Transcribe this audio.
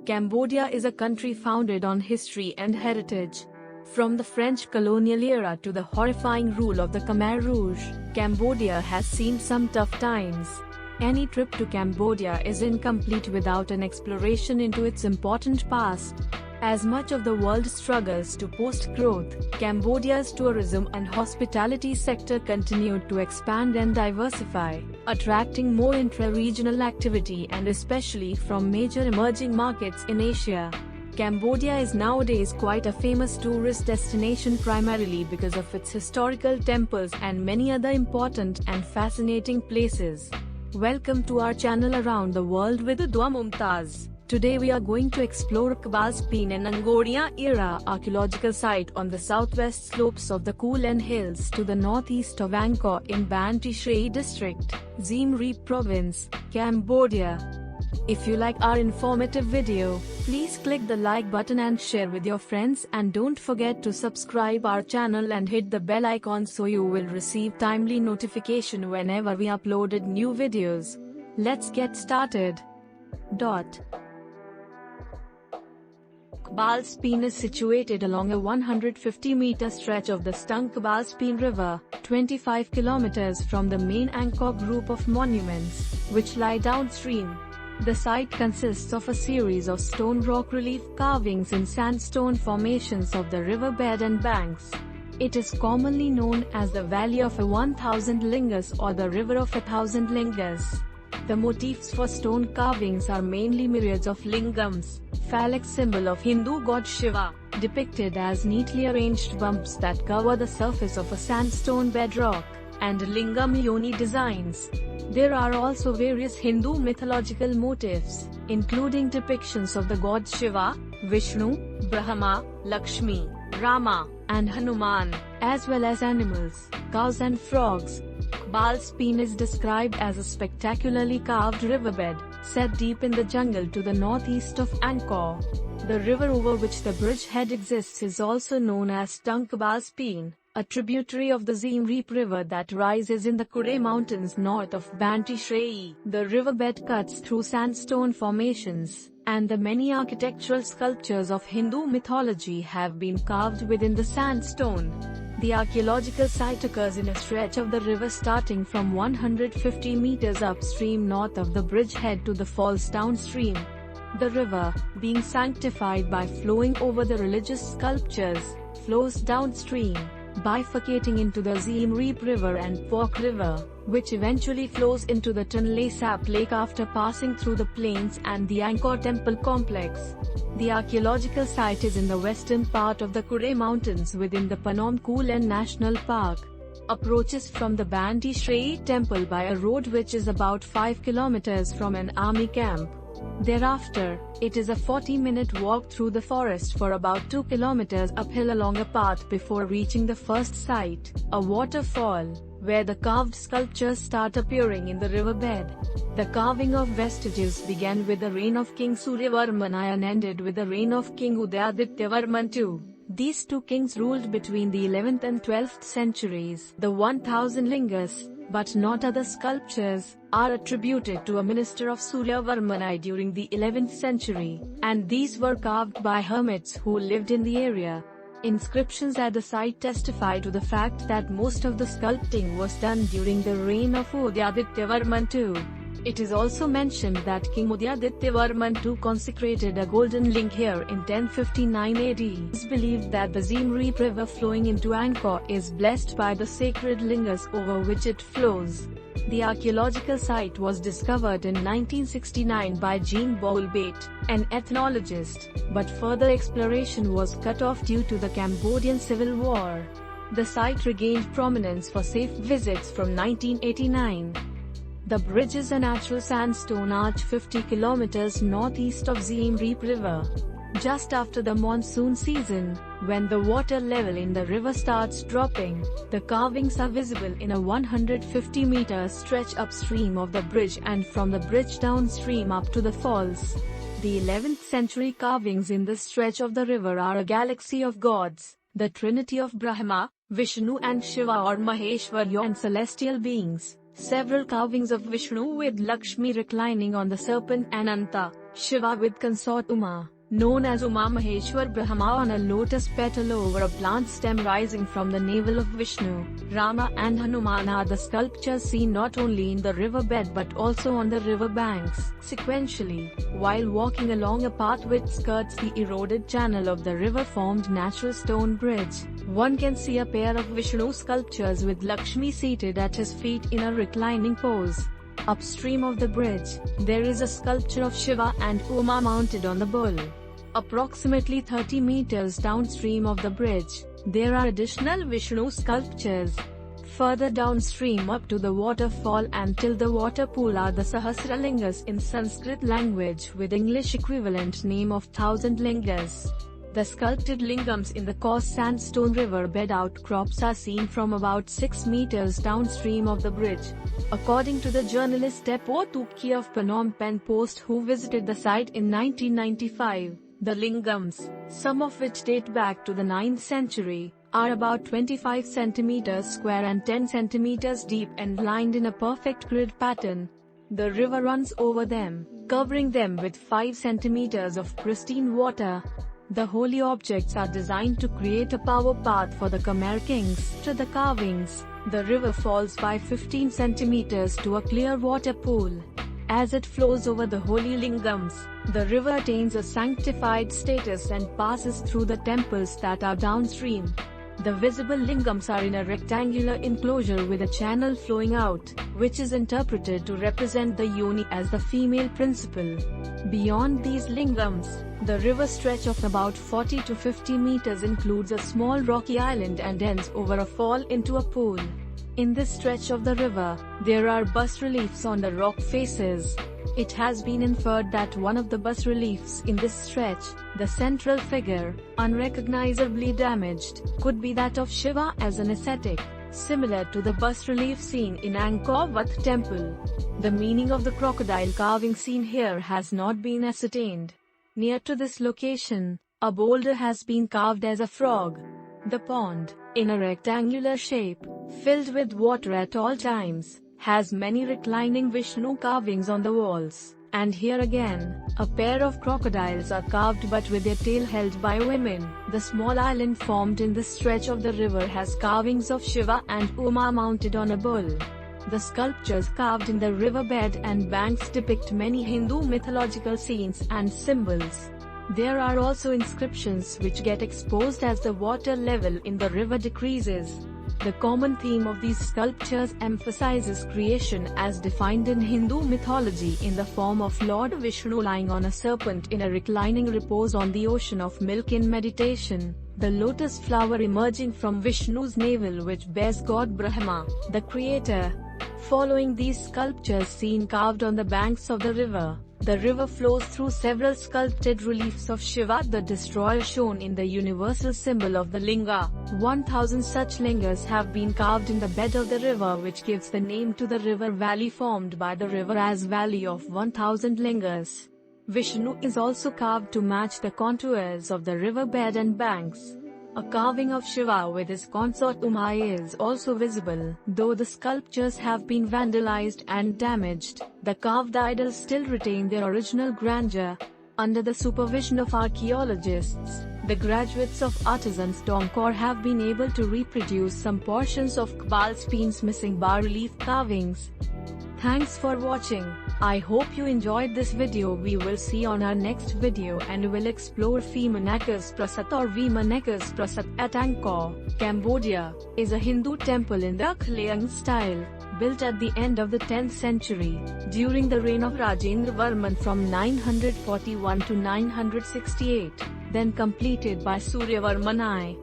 Cambodia is a country founded on history and heritage. From the French colonial era to the horrifying rule of the Khmer Rouge, Cambodia has seen some tough times. Any trip to Cambodia is incomplete without an exploration into its important past. As much of the world struggles to post-growth, Cambodia's tourism and hospitality sector continued to expand and diversify, attracting more intra-regional activity and especially from major emerging markets in Asia. Cambodia is nowadays quite a famous tourist destination primarily because of its historical temples and many other important and fascinating places. Welcome to our channel Around the World with Dua Mumtaz. Today we are going to explore Kbal Spean and Angkor era archaeological site on the southwest slopes of the Kulein Hills to the northeast of Angkor in Banteay Srei district, Siem Reap province, Cambodia. If you like our informative video, please click the like button and share with your friends, and don't forget to subscribe our channel and hit the bell icon so you will receive timely notification whenever we uploaded new videos. Let's get started. Kbal Spean is situated along a 150-meter stretch of the Stung Kbal Spean River, 25 kilometers from the main Angkor group of monuments, which lie downstream. The site consists of a series of stone rock relief carvings in sandstone formations of the riverbed and banks. It is commonly known as the Valley of 1,000 Lingas or the River of 1,000 Lingas. The motifs for stone carvings are mainly myriads of lingams, phallic symbol of Hindu god Shiva, depicted as neatly arranged bumps that cover the surface of a sandstone bedrock, and lingam-yoni designs. There are also various Hindu mythological motifs, including depictions of the gods Shiva, Vishnu, Brahma, Lakshmi, Rama, and Hanuman, as well as animals, cows and frogs. Kbal Spean is described as a spectacularly carved riverbed, set deep in the jungle to the northeast of Angkor. The river over which the bridgehead exists is also known as Stung Kbal Spean, a tributary of the Siem Reap River that rises in the Kulein mountains north of Banteay Srei. The riverbed cuts through sandstone formations, and the many architectural sculptures of Hindu mythology have been carved within the sandstone. The archaeological site occurs in a stretch of the river starting from 150 meters upstream north of the bridgehead to the falls downstream. The river, being sanctified by flowing over the religious sculptures, flows downstream, bifurcating into the Siem Reap River and Pork River, which eventually flows into the Tonlé Sap Lake after passing through the plains and the Angkor temple complex. The archaeological site is in the western part of the Kulein Mountains within the Phnom Kulein National Park. Approaches from the Banteay Srei temple by a road which is about 5 kilometers from an army camp. Thereafter, it is a 40-minute walk through the forest for about 2 kilometers uphill along a path before reaching the first site, a waterfall, where the carved sculptures start appearing in the riverbed. The carving of vestiges began with the reign of King Suryavarman I and ended with the reign of King Udayadityavarman II. These two kings ruled between the 11th and 12th centuries. The 1,000 Lingas, but not other sculptures, are attributed to a minister of Suryavarman I during the 11th century, and these were carved by hermits who lived in the area. Inscriptions at the site testify to the fact that most of the sculpting was done during the reign of Udayadityavarman II. It is also mentioned that King Udayadityavarman II consecrated a golden link here in 1059 AD. It is believed that the Siem Reap River flowing into Angkor is blessed by the sacred lingas over which it flows. The archaeological site was discovered in 1969 by Jean Boulbait, an ethnologist, but further exploration was cut off due to the Cambodian Civil War. The site regained prominence for safe visits from 1989. The bridge is a natural sandstone arch 50 kilometers northeast of Siem Reap River. Just after the monsoon season, when the water level in the river starts dropping, the carvings are visible in a 150-meter stretch upstream of the bridge and from the bridge downstream up to the falls. The 11th century carvings in this stretch of the river are a galaxy of gods, the trinity of Brahma, Vishnu and Shiva or Maheshwarya, and celestial beings. Several carvings of Vishnu with Lakshmi reclining on the serpent Ananta, Shiva with consort Uma, known as Uma Maheshwar Brahma on a lotus petal over a plant stem rising from the navel of Vishnu. Rama and Hanuman are the sculptures seen not only in the riverbed but also on the river banks. Sequentially, while walking along a path which skirts the eroded channel of the river-formed natural stone bridge, one can see a pair of Vishnu sculptures with Lakshmi seated at his feet in a reclining pose. Upstream of the bridge, there is a sculpture of Shiva and Uma mounted on the bull. Approximately 30 meters downstream of the bridge, there are additional Vishnu sculptures. Further downstream up to the waterfall and till the water pool are the Sahasra Lingas in Sanskrit language with English equivalent name of Thousand Lingas. The sculpted lingams in the coarse sandstone riverbed outcrops are seen from about 6 meters downstream of the bridge. According to the journalist Depot Tukki of Phnom Penh Post who visited the site in 1995, the lingams, some of which date back to the 9th century, are about 25 centimeters square and 10 centimeters deep and lined in a perfect grid pattern. The river runs over them, covering them with 5 centimeters of pristine water. The holy objects are designed to create a power path for the Khmer kings. To the carvings, the river falls by 15 centimeters to a clear water pool. As it flows over the holy lingams, the river attains a sanctified status and passes through the temples that are downstream. The visible lingams are in a rectangular enclosure with a channel flowing out, which is interpreted to represent the yoni as the female principle. Beyond these lingams, the river stretch of about 40 to 50 meters includes a small rocky island and ends over a fall into a pool. In this stretch of the river, there are bas-reliefs on the rock faces. It has been inferred that one of the bas-reliefs in this stretch, the central figure, unrecognizably damaged, could be that of Shiva as an ascetic, similar to the bas-relief seen in Angkor Wat temple. The meaning of the crocodile carving seen here has not been ascertained. Near to this location, a boulder has been carved as a frog. The pond, in a rectangular shape, filled with water at all times, has many reclining Vishnu carvings on the walls, and here again, a pair of crocodiles are carved but with their tail held by women. The small island formed in this stretch of the river has carvings of Shiva and Uma mounted on a bull. The sculptures carved in the riverbed and banks depict many Hindu mythological scenes and symbols. There are also inscriptions which get exposed as the water level in the river decreases. The common theme of these sculptures emphasizes creation as defined in Hindu mythology in the form of Lord Vishnu lying on a serpent in a reclining repose on the ocean of milk in meditation, the lotus flower emerging from Vishnu's navel which bears God Brahma, the creator. Following these sculptures seen carved on the banks of the river flows through several sculpted reliefs of Shiva the destroyer shown in the universal symbol of the linga. 1000 such lingas have been carved in the bed of the river which gives the name to the river valley formed by the river as Valley of 1000 Lingas. Vishnu is also carved to match the contours of the riverbed and banks. A carving of Shiva with his consort Uma is also visible. Though the sculptures have been vandalized and damaged, the carved idols still retain their original grandeur. Under the supervision of archaeologists, the graduates of artisans Angkor have been able to reproduce some portions of Kbal Spean's missing bas-relief carvings. Thanks for watching. I hope you enjoyed this video. We will see on our next video and will explore Vimanekas Prasat or Vimanekas Prasat at Angkor, Cambodia, is a Hindu temple in the Kulein style, built at the end of the 10th century, during the reign of Rajendra Varman from 941 to 968, then completed by Suryavarman I.